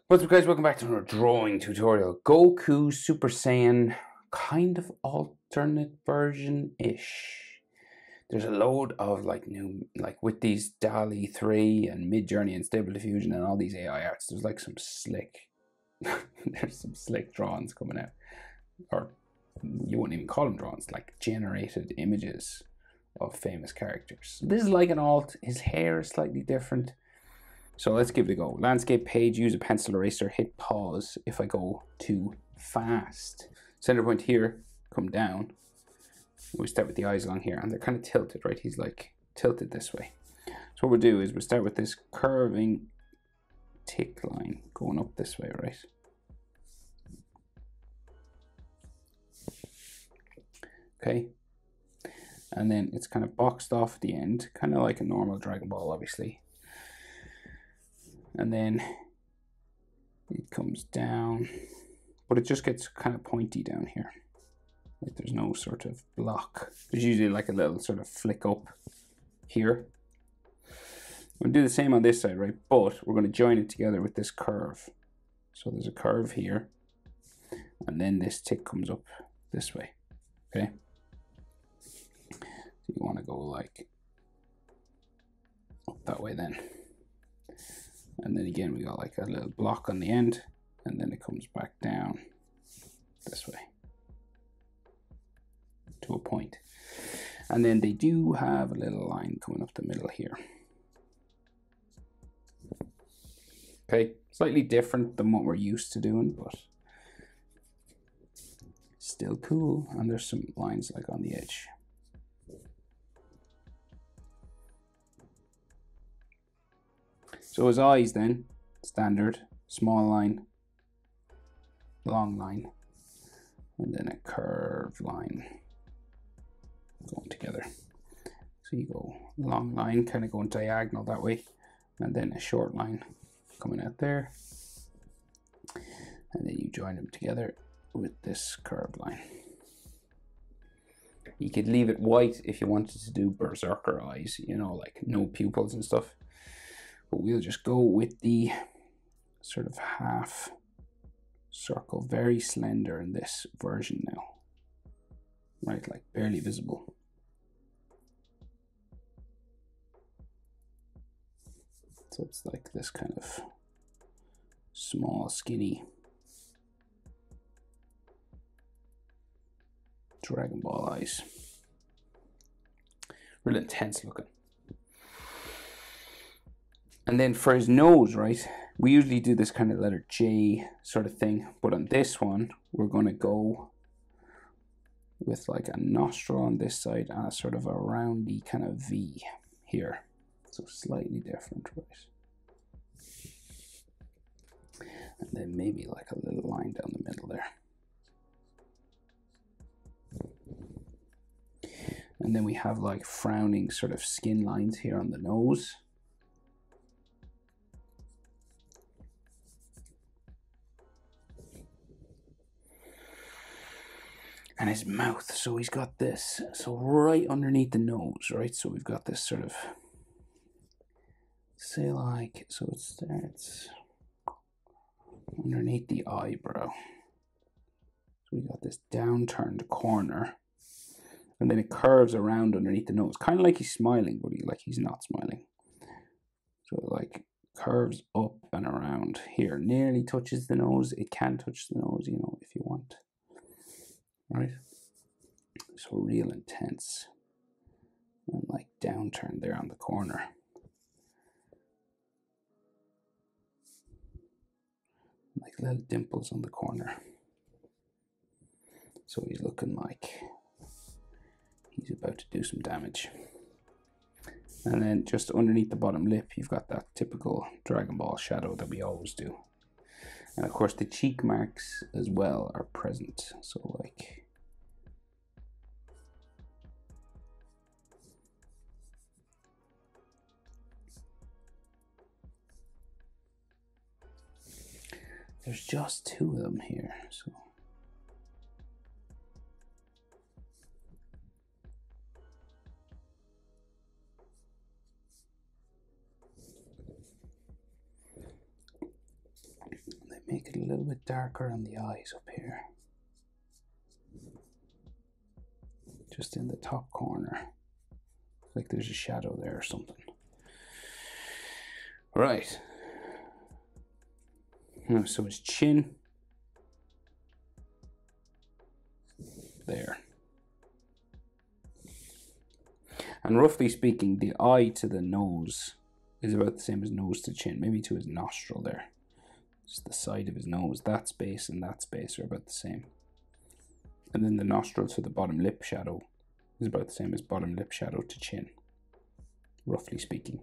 What's up guys, welcome back to another drawing tutorial. Goku Super Saiyan, kind of alternate version-ish. There's a load of with these DALL-E 3 and Midjourney and Stable Diffusion and all these AI arts, there's like some slick, there's some slick drawings coming out. Or you wouldn't even call them drawings, like generated images of famous characters. This is like an alt, his hair is slightly different. So let's give it a go. Landscape page, use a pencil eraser, hit pause if I go too fast. Center point here, come down. We start with the eyes along here, and they're kind of tilted, right? He's like tilted this way. So what we'll do is we'll start with this curving tick line going up this way, right? Okay. And then it's kind of boxed off at the end, kind of like a normal Dragon Ball, obviously. And then it comes down, but it just gets kind of pointy down here. Like there's no sort of block. There's usually like a little sort of flick up here. We'll do the same on this side, right? But we're going to join it together with this curve. So there's a curve here, and then this tick comes up this way, okay? So you want to go like up that way then. And then again, we got like a little block on the end, and then it comes back down this way to a point. And then they do have a little line coming up the middle here. Okay, slightly different than what we're used to doing, but still cool. And there's some lines like on the edge. So his eyes then, standard, small line, long line, and then a curved line going together. So you go long line, kind of going diagonal that way, and then a short line coming out there. And then you join them together with this curved line. You could leave it white if you wanted to do berserker eyes, you know, like no pupils and stuff. But we'll just go with the sort of half circle, very slender in this version now, right? Like barely visible. So it's like this kind of small, skinny Dragon Ball eyes. Real intense looking. And then for his nose, right, we usually do this kind of letter J sort of thing, but on this one, we're going to go with like a nostril on this side and a sort of a roundy kind of V here. So slightly different, right? And then maybe like a little line down the middle there. And then we have like frowning sort of skin lines here on the nose. And his mouth, so he's got this, so right underneath the nose, right? So we've got this sort of, say like, so it starts underneath the eyebrow. So we got this downturned corner, and then it curves around underneath the nose, kind of like he's smiling, but he's not smiling. So it like curves up and around here, nearly touches the nose. It can touch the nose, you know, if you want. Right, so real intense and like downturned there on the corner. Like little dimples on the corner. So he's looking like he's about to do some damage. And then just underneath the bottom lip, you've got that typical Dragon Ball shadow that we always do. And of course the cheek marks as well are present. So like, there's just two of them here, so. make it a little bit darker on the eyes up here. Just in the top corner. Like there's a shadow there or something. Right. Now, so his chin. There. And roughly speaking, the eye to the nose is about the same as nose to chin, maybe to his nostril there. Just the side of his nose, that space and that space are about the same. And then the nostril to the bottom lip shadow is about the same as bottom lip shadow to chin, roughly speaking.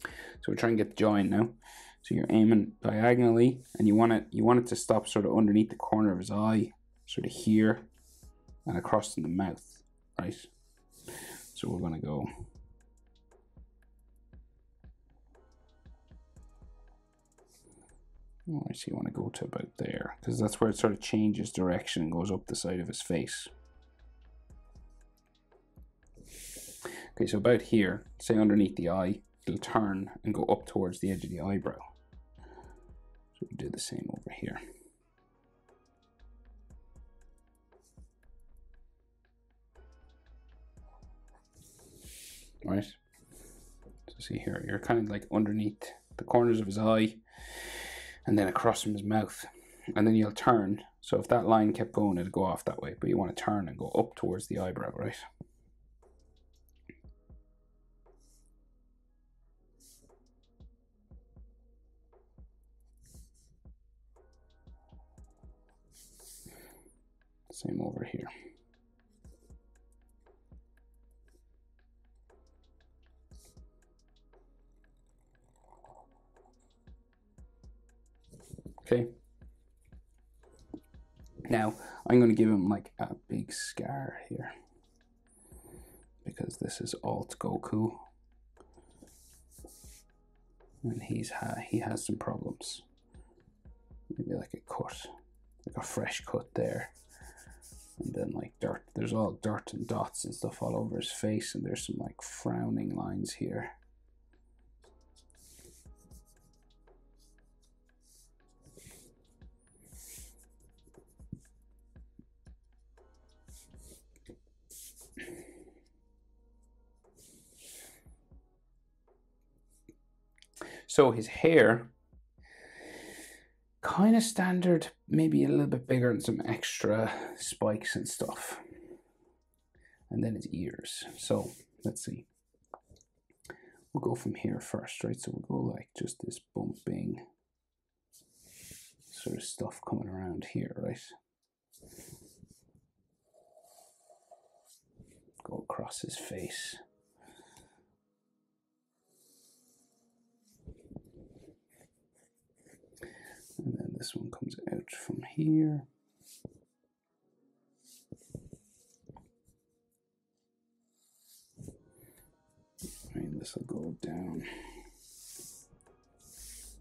So we're trying to get the jaw in now. So you're aiming diagonally, and you want it to stop sort of underneath the corner of his eye, sort of here, and across in the mouth, right? So we're going to go. Oh, I see. You want to go to about there, because that's where it sort of changes direction and goes up the side of his face. Okay, so about here, say underneath the eye, it'll turn and go up towards the edge of the eyebrow. So we do the same over here. Right? So see here, you're kind of like underneath the corners of his eye and then across from his mouth. And then you'll turn. So if that line kept going, it'd go off that way. But you want to turn and go up towards the eyebrow, right? Same over here. Okay. Now, I'm going to give him like a big scar here, because this is Alt Goku, and he has some problems. Maybe like a cut, like a fresh cut there, and then like dirt. There's all dirt and dots and stuff all over his face, and there's some like frowning lines here. So his hair, kind of standard, maybe a little bit bigger and some extra spikes and stuff. And then his ears. So let's see. We'll go from here first, right? So we'll go like just this bumping sort of stuff coming around here, right? Go across his face. And then this one comes out from here. And this will go down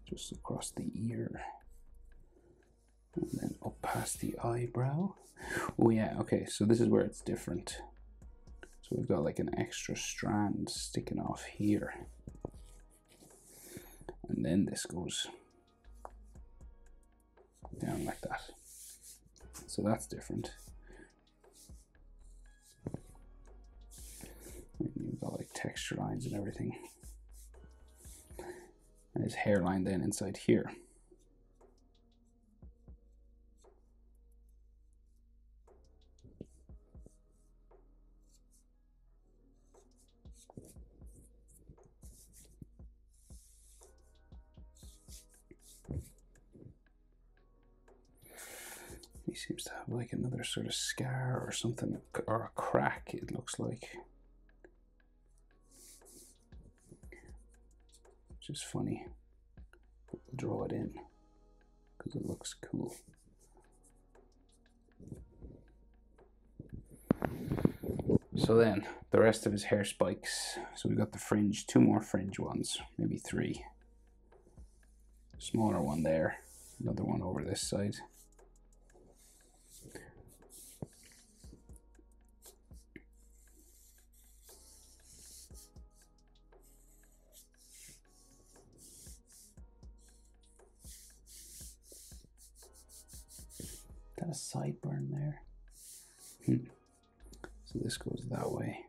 just across the ear. And then up past the eyebrow. Oh yeah, okay, so this is where it's different. So we've got like an extra strand sticking off here. And then this goes down like that. So that's different. And you've got like texture lines and everything. And his hairline then inside here. He seems to have like another sort of scar or something, or a crack, it looks like. Which is funny. We'll draw it in because it looks cool. So then the rest of his hair spikes. So we've got the fringe, two more fringe ones, maybe three. Smaller one there, another one over this side. that a sideburn there? So this goes that way.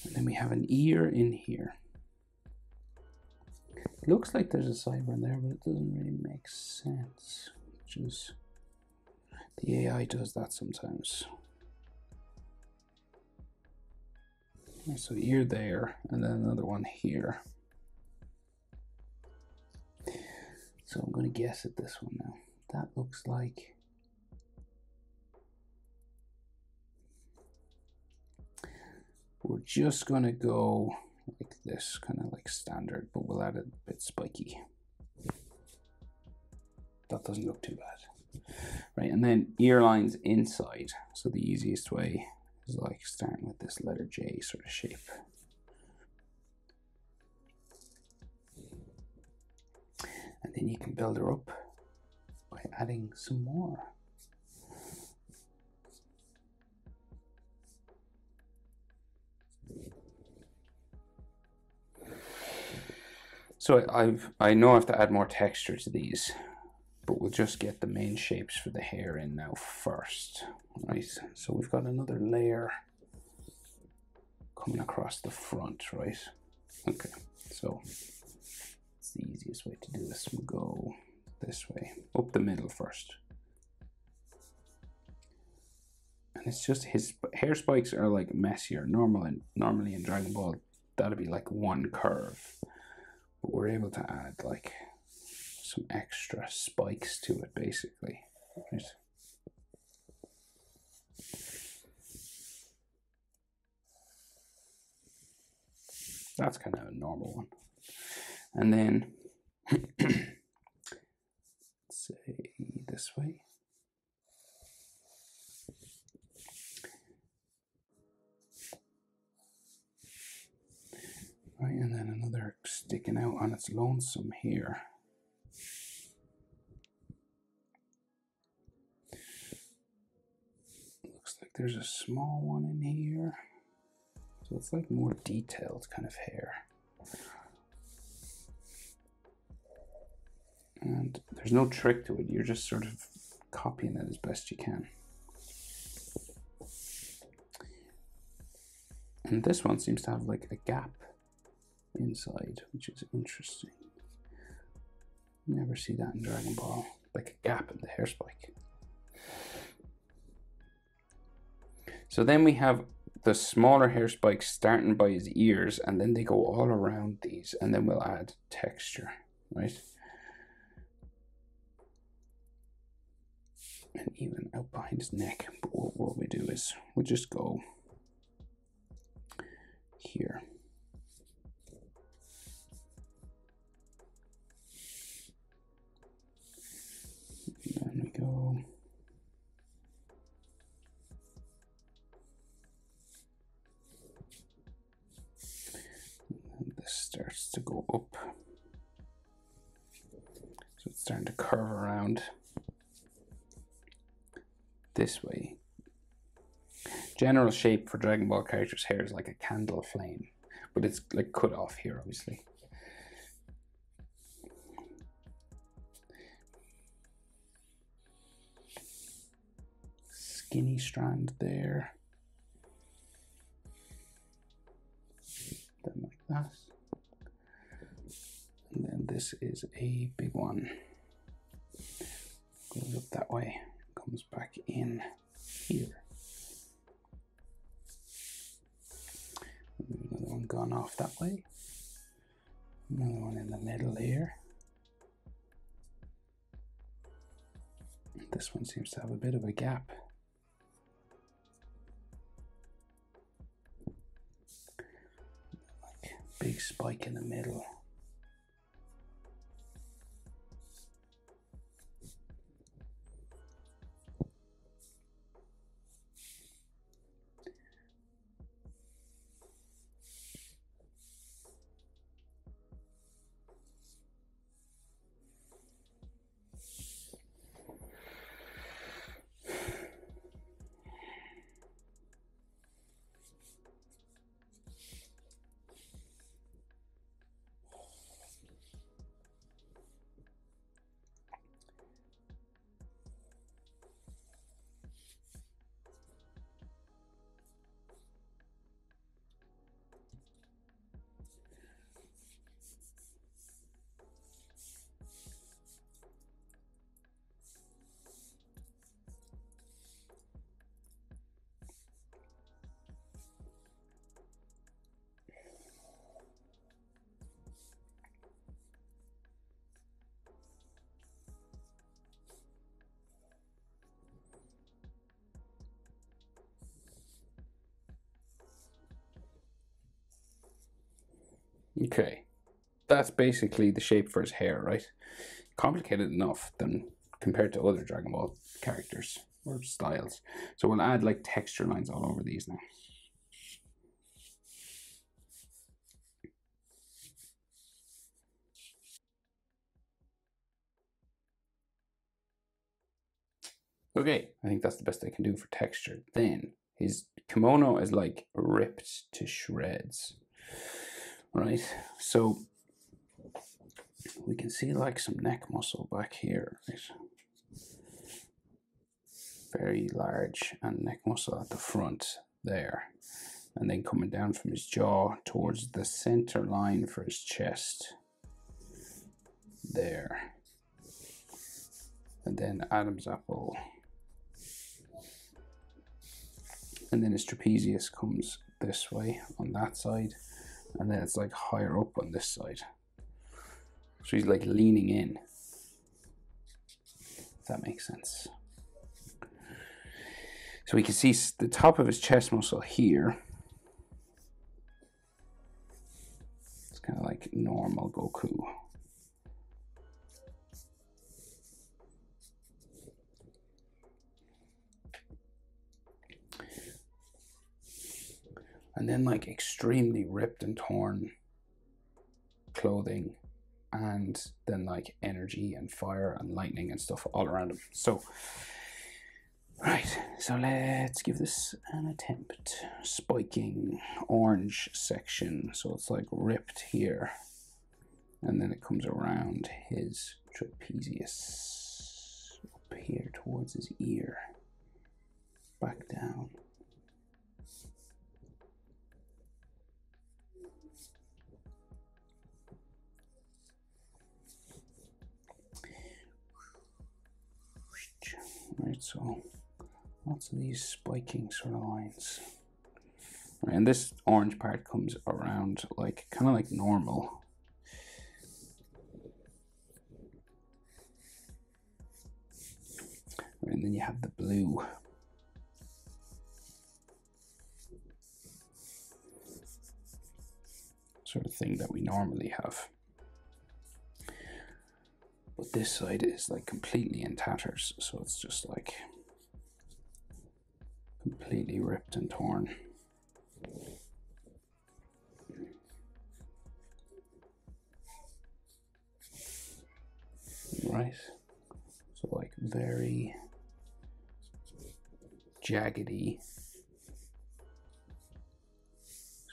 And then we have an ear in here. It looks like there's a sideburn there, but it doesn't really make sense. Which is, the AI does that sometimes. So ear there, and then another one here. So I'm going to guess at this one now. That looks like... We're just going to go like this, kind of like standard, but we'll add a bit spiky. That doesn't look too bad. Right, and then ear lines inside. So the easiest way is like starting with this letter J sort of shape. And then you can build her up by adding some more. So I know I have to add more texture to these, but we'll just get the main shapes for the hair in now first. Right, so we've got another layer coming across the front, right? Okay, so it's the easiest way to do this. We'll go this way, up the middle first. And it's just his hair spikes are like messier. Normally in Dragon Ball, that'd be like one curve. But we're able to add like some extra spikes to it, basically. Right? That's kind of a normal one. And then, say this way. Right, and then another sticking out on its lonesome here. Looks like there's a small one in here. So it's like more detailed kind of hair. And there's no trick to it, you're just sort of copying it as best you can. And this one seems to have like a gap inside, which is interesting. Never see that in Dragon Ball, like a gap in the hair spike. So then we have the smaller hair spikes starting by his ears, and then they go all around these, and then we'll add texture, right? And even out behind his neck. But what we do is we'll just go here. And then we go and this starts to go up. So it's starting to curve around this way. General shape for Dragon Ball characters' hair is like a candle flame, but it's like cut off here, obviously. Skinny strand there. Then like that. And then this is a big one. Goes up that way, comes back in here. Another one gone off that way. Another one in the middle here. This one seems to have a bit of a gap. Like big spike in the middle. Okay, that's basically the shape for his hair, right? Complicated enough than compared to other Dragon Ball characters or styles. So we'll add like texture lines all over these now. Okay, I think that's the best I can do for texture. Then his kimono is like ripped to shreds, right? So we can see like some neck muscle back here, right? Very large, and neck muscle at the front there. And then coming down from his jaw towards the center line for his chest there. And then Adam's apple. And then his trapezius comes this way on that side, and then it's like higher up on this side. So he's like leaning in, if that makes sense. So we can see the top of his chest muscle here. It's kind of like normal Goku. And then like extremely ripped and torn clothing, and then like energy and fire and lightning and stuff all around him. So, right, so let's give this an attempt. Spiking orange section, so it's like ripped here, and then it comes around his trapezius up here towards his ear, back down. Right, so lots of these spiking sort of lines. Right, and this orange part comes around like kind of like normal. Right, and then you have the blue. Sort of thing that we normally have. But this side is like completely in tatters, so it's just like completely ripped and torn. Right, so like very jaggedy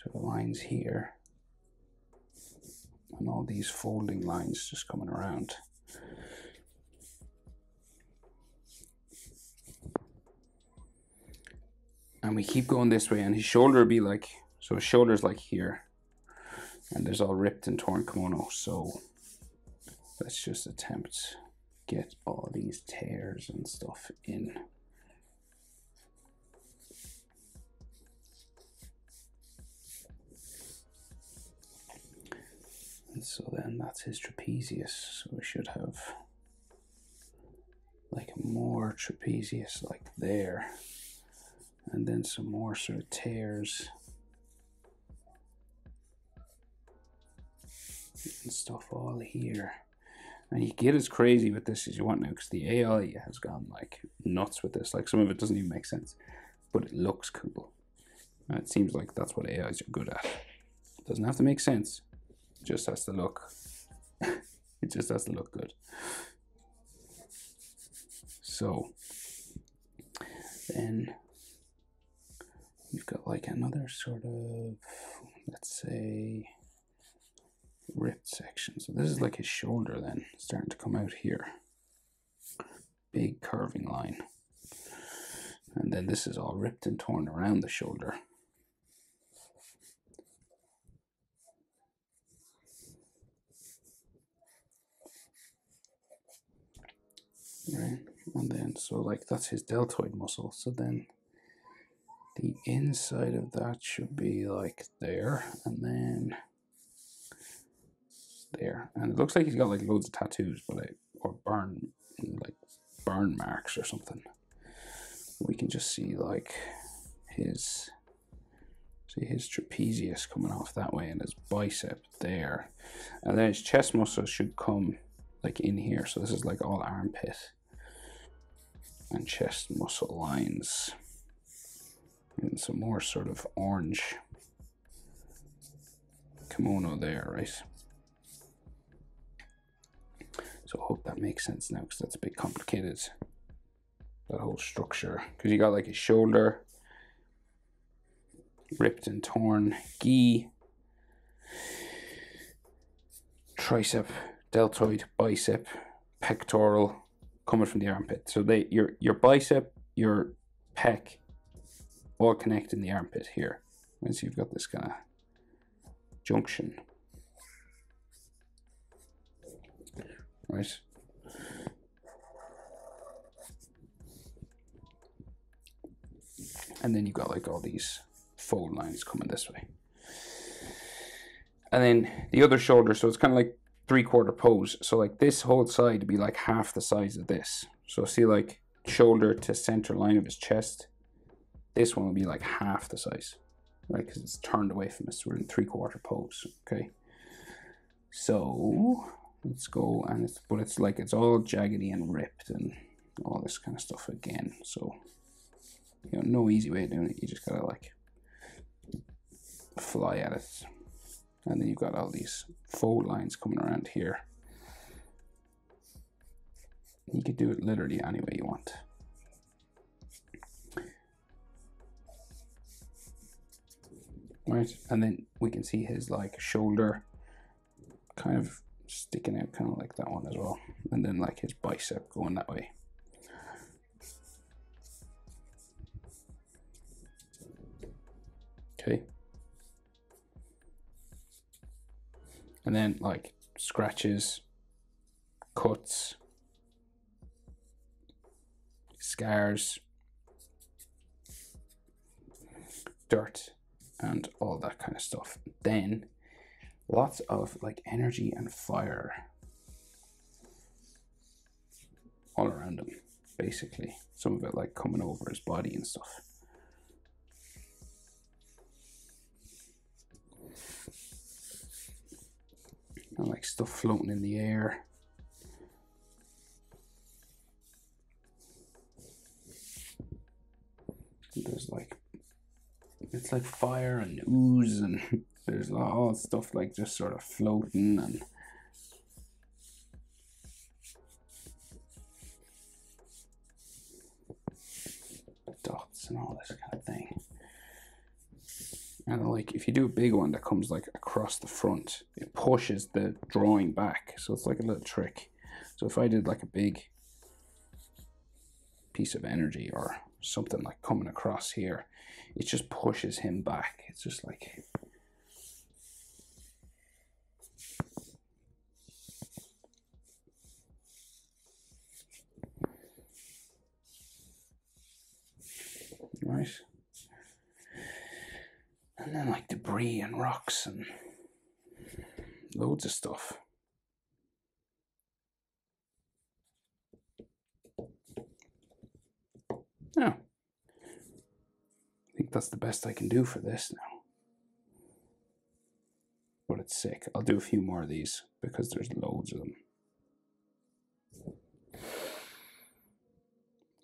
sort of lines here, and all these folding lines just coming around. And we keep going this way, and his shoulder will be like, so his shoulder's like here, and there's all ripped and torn kimono. So let's just attempt get all these tears and stuff in. And so then that's his trapezius. So we should have like more trapezius like there, and then some more sort of tears and stuff all here. And you get as crazy with this as you want now, because the AI has gone like nuts with this. Like some of it doesn't even make sense, but it looks cool. And it seems like that's what AIs are good at. It doesn't have to make sense. It just has to look. It just has to look good. So then you've got like another sort of, let's say, ripped section. So this is like his shoulder then, starting to come out here. Big curving line. And then this is all ripped and torn around the shoulder. Right, and then so like that's his deltoid muscle. So then the inside of that should be like there, and then there. And it looks like he's got like loads of tattoos, but or burn marks or something. We can just see like his See his trapezius coming off that way and his bicep there. And then his chest muscle should come like in here. So this is like all armpit and chest muscle lines. And some more sort of orange kimono there, right? So I hope that makes sense now, because that's a bit complicated, that whole structure. Because you got like his shoulder, ripped and torn, gi, tricep, deltoid, bicep, pectoral, coming from the armpit. So your bicep, your pec, all connect in the armpit here. And so you've got this kind of junction, right? And then you've got like all these fold lines coming this way. And then the other shoulder, so it's kind of like 3/4 pose. So like this whole side would be like half the size of this. So see, like shoulder to center line of his chest, this one will be like half the size, right? Because it's turned away from us. So we're in 3/4 pose, okay? So let's go, and but it's like it's all jaggedy and ripped and all this kind of stuff again. So, you know, no easy way of doing it. You just gotta like fly at it. And then you've got all these fold lines coming around here. You could do it literally any way you want. Right, and then we can see his like shoulder kind of sticking out, kind of like that one as well. And then like his bicep going that way. Okay. And then like scratches, cuts, scars, dirt, and all that kind of stuff. Then lots of like energy and fire all around him, basically. Some of it like coming over his body and stuff. And like stuff floating in the air. There's like, it's like fire and ooze, and there's all stuff like just sort of floating and dots and all this kind of thing. And like if you do a big one that comes like across the front, it pushes the drawing back. So it's like a little trick. So if I did like a big piece of energy or something like coming across here, it just pushes him back. It's just like, right? And then like debris and rocks and loads of stuff. Yeah, I think that's the best I can do for this now. But it's sick. I'll do a few more of these because there's loads of them.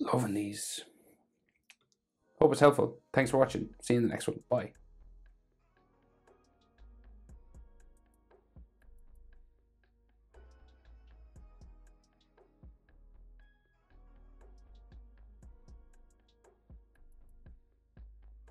Loving these. Hope it's helpful. Thanks for watching. See you in the next one. Bye.